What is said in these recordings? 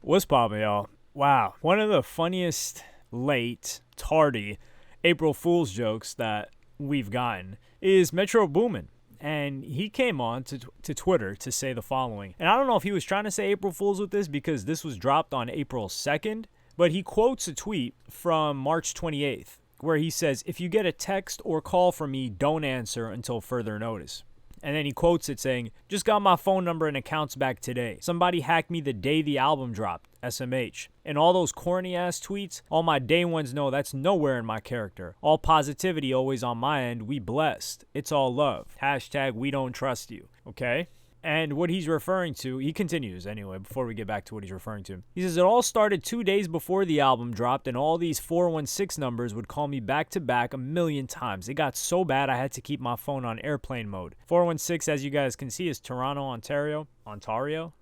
What's poppin', y'all? Wow, one of the funniest late, tardy April Fool's jokes that we've gotten is Metro Boomin. And he came on to Twitter to say the following. And I don't know if he was trying to say April Fool's with this because this was dropped on April 2nd, but he quotes a tweet from March 28th where he says, "If you get a text or call from me, don't answer until further notice." And then he quotes it saying, "Just got my phone number and accounts back today. Somebody hacked me the day the album dropped, SMH. And all those corny ass tweets, all my day ones know that's nowhere in my character. All positivity always on my end. We blessed. It's all love. Hashtag we don't trust you." Okay? And what he's referring to, he continues anyway, before we get back to what he's referring to. He says, "It all started 2 days before the album dropped, and all these 416 numbers would call me back to back a million times. It got so bad I had to keep my phone on airplane mode." 416, as you guys can see, is Toronto, Ontario. Ontario?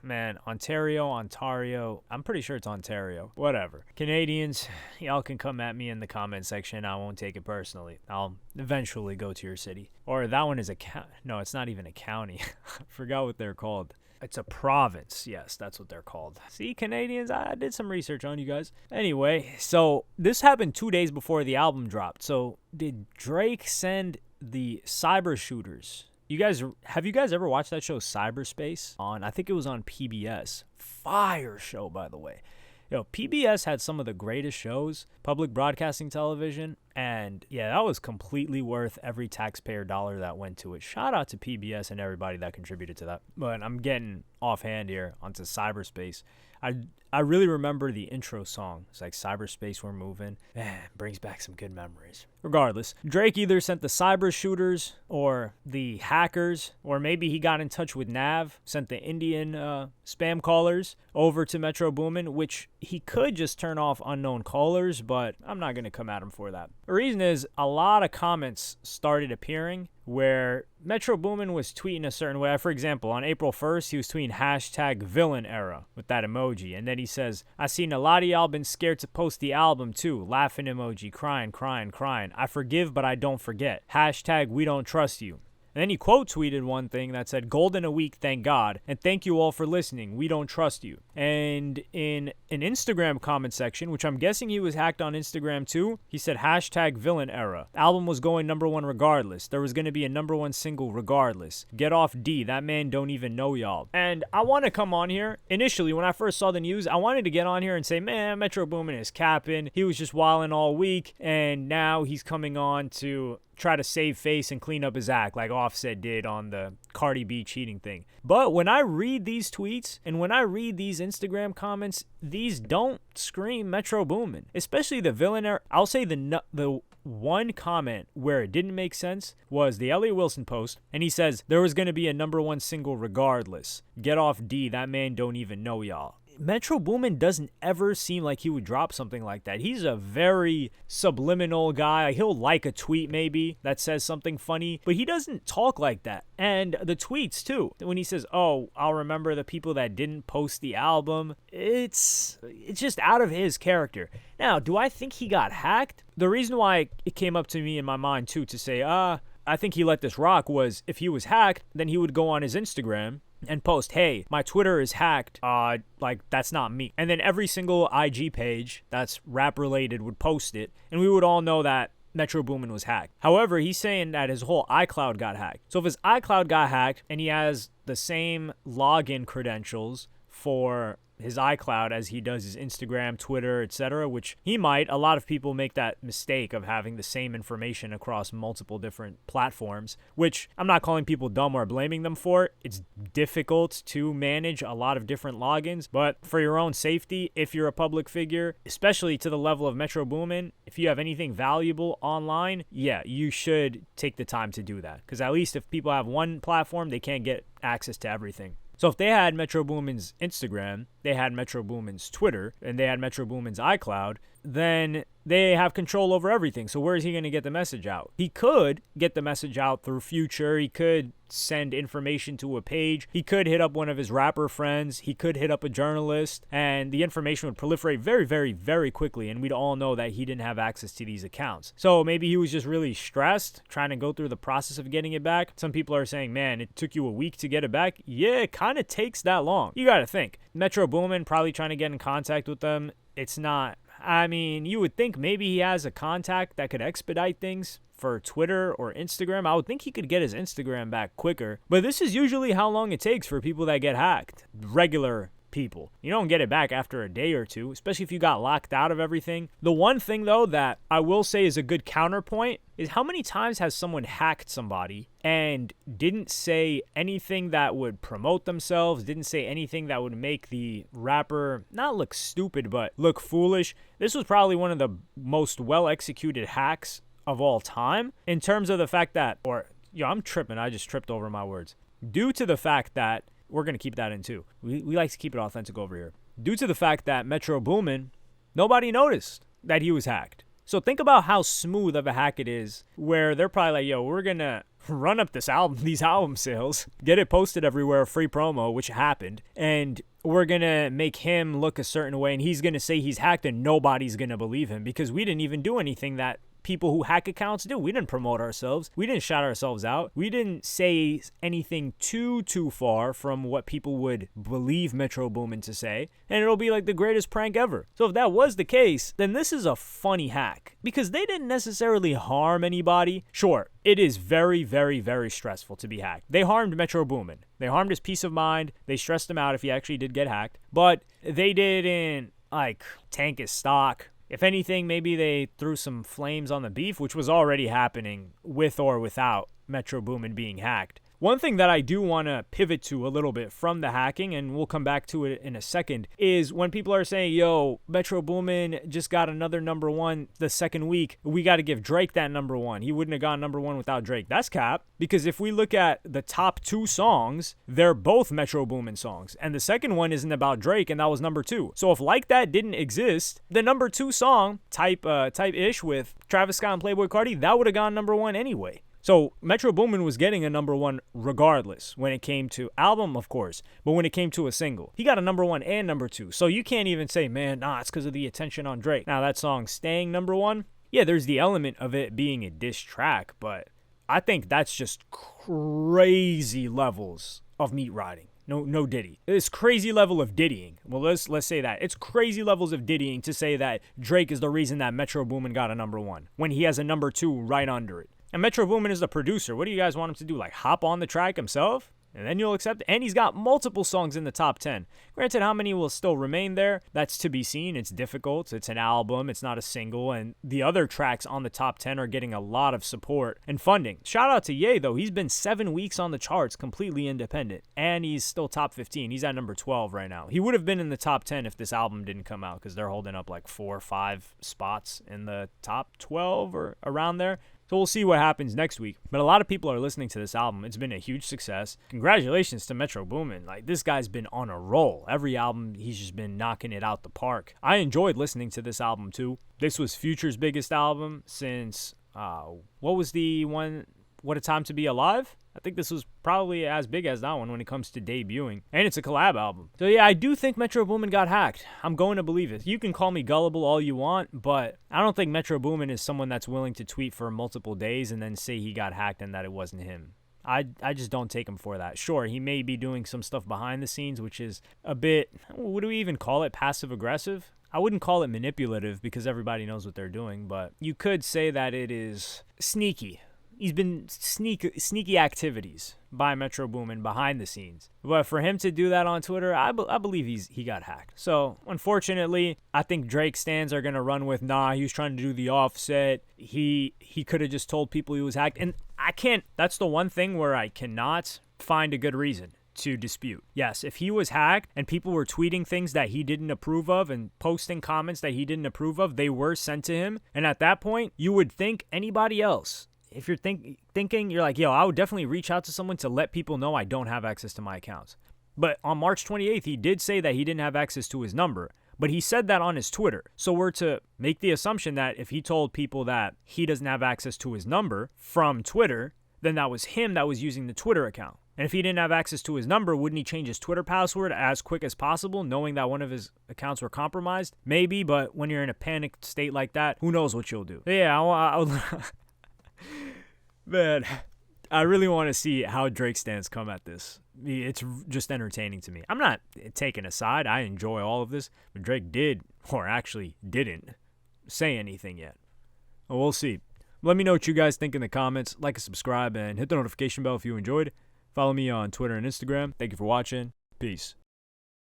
Man, Ontario. I'm pretty sure it's Ontario. Whatever. Canadians, y'all can come at me in the comment section. I won't take it personally. I'll eventually go to your city. Or that one is a no, it's not even a county. I forgot what they're called. It's a province. Yes, that's what they're called. See, Canadians, I did some research on you guys. Anyway, so this happened 2 days before the album dropped. So did Drake send the cyber shooters? Have you guys ever watched that show Cyberspace? I think it was on PBS. Fire show, by the way. PBS had some of the greatest shows, public broadcasting television, and yeah, that was completely worth every taxpayer dollar that went to it. Shout out to PBS and everybody that contributed to that. But I'm getting offhand here onto Cyberspace. I really remember the intro song. It's like "Cyberspace, we're moving." Man, brings back some good memories. Regardless, Drake either sent the cyber shooters or the hackers, or maybe he got in touch with Nav, sent the Indian spam callers over to Metro Boomin, which he could just turn off unknown callers, but I'm not going to come at him for that. The reason is a lot of comments started appearing where Metro Boomin was tweeting a certain way. For example, on April 1st, he was tweeting hashtag villain era with that emoji. And then he says, "I seen a lot of y'all been scared to post the album too. Laughing emoji, crying. I forgive, but I don't forget. Hashtag we don't trust you." And then he quote tweeted one thing that said, "Golden a week, thank God. And thank you all for listening. We don't trust you." And in an Instagram comment section, which I'm guessing he was hacked on Instagram too, he said hashtag villain era. The album was going #1 regardless. There was going to be a #1 single regardless. Get off D. That man don't even know y'all. And I want to come on here. Initially, when I first saw the news, I wanted to get on here and say, man, Metro Boomin is capping. He was just wilding all week. And now he's coming on to try to save face and clean up his act like Offset did on the Cardi B cheating thing. But when I read these tweets and when I read these Instagram comments, these don't scream Metro Boomin, especially the villain era. I'll say the one comment where it didn't make sense was the Elliot Wilson post, and he says there was going to be a #1 single regardless. Get off D. That man don't even know y'all. Metro Boomin doesn't ever seem like he would drop something like that. He's a very subliminal guy. He'll like a tweet maybe that says something funny, but he doesn't talk like that. And the tweets too, when he says, "Oh, I'll remember the people that didn't post the album," it's just out of his character. Now, do I think he got hacked? The reason why it came up to me in my mind too to say, I think he let this rock was if he was hacked, then he would go on his Instagram and post, "Hey, my Twitter is hacked. Like, that's not me." And then every single IG page that's rap related would post it, and we would all know that Metro Boomin was hacked. However, he's saying that his whole iCloud got hacked. So if his iCloud got hacked and he has the same login credentials for his iCloud as he does his Instagram, Twitter, etc., which he might. A lot of people make that mistake of having the same information across multiple different platforms, which I'm not calling people dumb or blaming them for. It's difficult to manage a lot of different logins, but for your own safety, if you're a public figure, especially to the level of Metro Boomin, if you have anything valuable online, yeah, you should take the time to do that. Because at least if people have one platform, they can't get access to everything. So if they had Metro Boomin's Instagram, they had Metro Boomin's Twitter, and they had Metro Boomin's iCloud, then they have control over everything. So where is he going to get the message out? He could get the message out through Future. He could send information to a page. He could hit up one of his rapper friends. He could hit up a journalist, and the information would proliferate very, very, very quickly, and we'd all know that he didn't have access to these accounts. So maybe he was just really stressed trying to go through the process of getting it back. Some people are saying, man, it took you a week to get it back. Yeah, it kind of takes that long. You got to think. Metro Boomin probably trying to get in contact with them. It's not, I mean, you would think maybe he has a contact that could expedite things for Twitter or Instagram. I would think he could get his Instagram back quicker. But this is usually how long it takes for people that get hacked. Regular people. You don't get it back after a day or two, especially if you got locked out of everything. The one thing, though, that I will say is a good counterpoint is how many times has someone hacked somebody and didn't say anything that would promote themselves, didn't say anything that would make the rapper not look stupid, but look foolish. This was probably one of the most well-executed hacks of all time in terms of the fact that, I'm tripping. I just tripped over my words. Due to the fact that, we're going to keep that in too. We like to keep it authentic over here. Due to the fact that Metro Boomin, nobody noticed that he was hacked. So think about how smooth of a hack it is where they're probably like, yo, we're going to run up these album sales, get it posted everywhere, free promo, which happened, and we're going to make him look a certain way, and he's going to say he's hacked, and nobody's going to believe him because we didn't even do anything that people who hack accounts do. We didn't promote ourselves. We didn't shout ourselves out. We didn't say anything too far from what people would believe Metro Boomin to say, and it'll be like the greatest prank ever. So if that was the case, then this is a funny hack because they didn't necessarily harm anybody. Sure, it is very, very, very stressful to be hacked. They harmed Metro Boomin. They harmed his peace of mind. They stressed him out if he actually did get hacked, but they didn't tank his stock. If anything, maybe they threw some flames on the beef, which was already happening with or without Metro Boomin being hacked. One thing that I do want to pivot to a little bit from the hacking, and we'll come back to it in a second, is when people are saying, yo, Metro Boomin just got another number one the second week. We got to give Drake that number one. He wouldn't have gone number one without Drake. That's cap. Because if we look at the top two songs, they're both Metro Boomin songs. And the second one isn't about Drake, and that was number two. So if Like That didn't exist, the number two song, Type-ish with Travis Scott and Playboi Carti, that would have gone number one anyway. So Metro Boomin was getting a number one regardless when it came to album, of course, but when it came to a single, he got a number one and number two. So you can't even say, man, it's because of the attention on Drake. Now that song staying number one, yeah, there's the element of it being a diss track, but I think that's just crazy levels of meat riding. No Diddy. It's crazy level of diddying. Well, let's say that. It's crazy levels of diddying to say that Drake is the reason that Metro Boomin got a number one when he has a number two right under it. And Metro Boomin is the producer. What do you guys want him to do? Hop on the track himself? And then you'll accept it. And he's got multiple songs in the top 10. Granted, how many will still remain there? That's to be seen. It's difficult. It's an album. It's not a single. And the other tracks on the top 10 are getting a lot of support and funding. Shout out to Ye, though. He's been 7 weeks on the charts completely independent. And he's still top 15. He's at number 12 right now. He would have been in the top 10 if this album didn't come out because they're holding up 4 or 5 spots in the top 12 or around there. So we'll see what happens next week. But a lot of people are listening to this album. It's been a huge success. Congratulations to Metro Boomin. This guy's been on a roll. Every album, he's just been knocking it out the park. I enjoyed listening to this album too. This was Future's biggest album since, what was the one, What a Time to Be Alive? I think this was probably as big as that one when it comes to debuting. And it's a collab album. So yeah, I do think Metro Boomin got hacked. I'm going to believe it. You can call me gullible all you want, but I don't think Metro Boomin is someone that's willing to tweet for multiple days and then say he got hacked and that it wasn't him. I just don't take him for that. Sure, he may be doing some stuff behind the scenes, which is a bit, what do we even call it, passive-aggressive? I wouldn't call it manipulative because everybody knows what they're doing, but you could say that it is sneaky. He's been sneaky activities by Metro Boomin behind the scenes. But for him to do that on Twitter, I believe he got hacked. So, unfortunately, I think Drake stans are going to run with, he was trying to do the offset. He could have just told people he was hacked. And that's the one thing where I cannot find a good reason to dispute. Yes, if he was hacked and people were tweeting things that he didn't approve of and posting comments that he didn't approve of, they were sent to him. And at that point, you would think anybody else, if you're thinking, you're like, yo, I would definitely reach out to someone to let people know I don't have access to my accounts. But on March 28th, he did say that he didn't have access to his number. But he said that on his Twitter. So we're to make the assumption that if he told people that he doesn't have access to his number from Twitter, then that was him that was using the Twitter account. And if he didn't have access to his number, wouldn't he change his Twitter password as quick as possible, knowing that one of his accounts were compromised? Maybe, but when you're in a panicked state like that, who knows what you'll do? Yeah, man, I really want to see how Drake's stance come at this. It's just entertaining to me. I'm not taking a side. I enjoy all of this, but Drake did, or actually didn't, say anything yet. Well, we'll see. Let me know what you guys think in the comments. Like and subscribe, and hit the notification bell if you enjoyed. Follow me on Twitter and Instagram. Thank you for watching. Peace.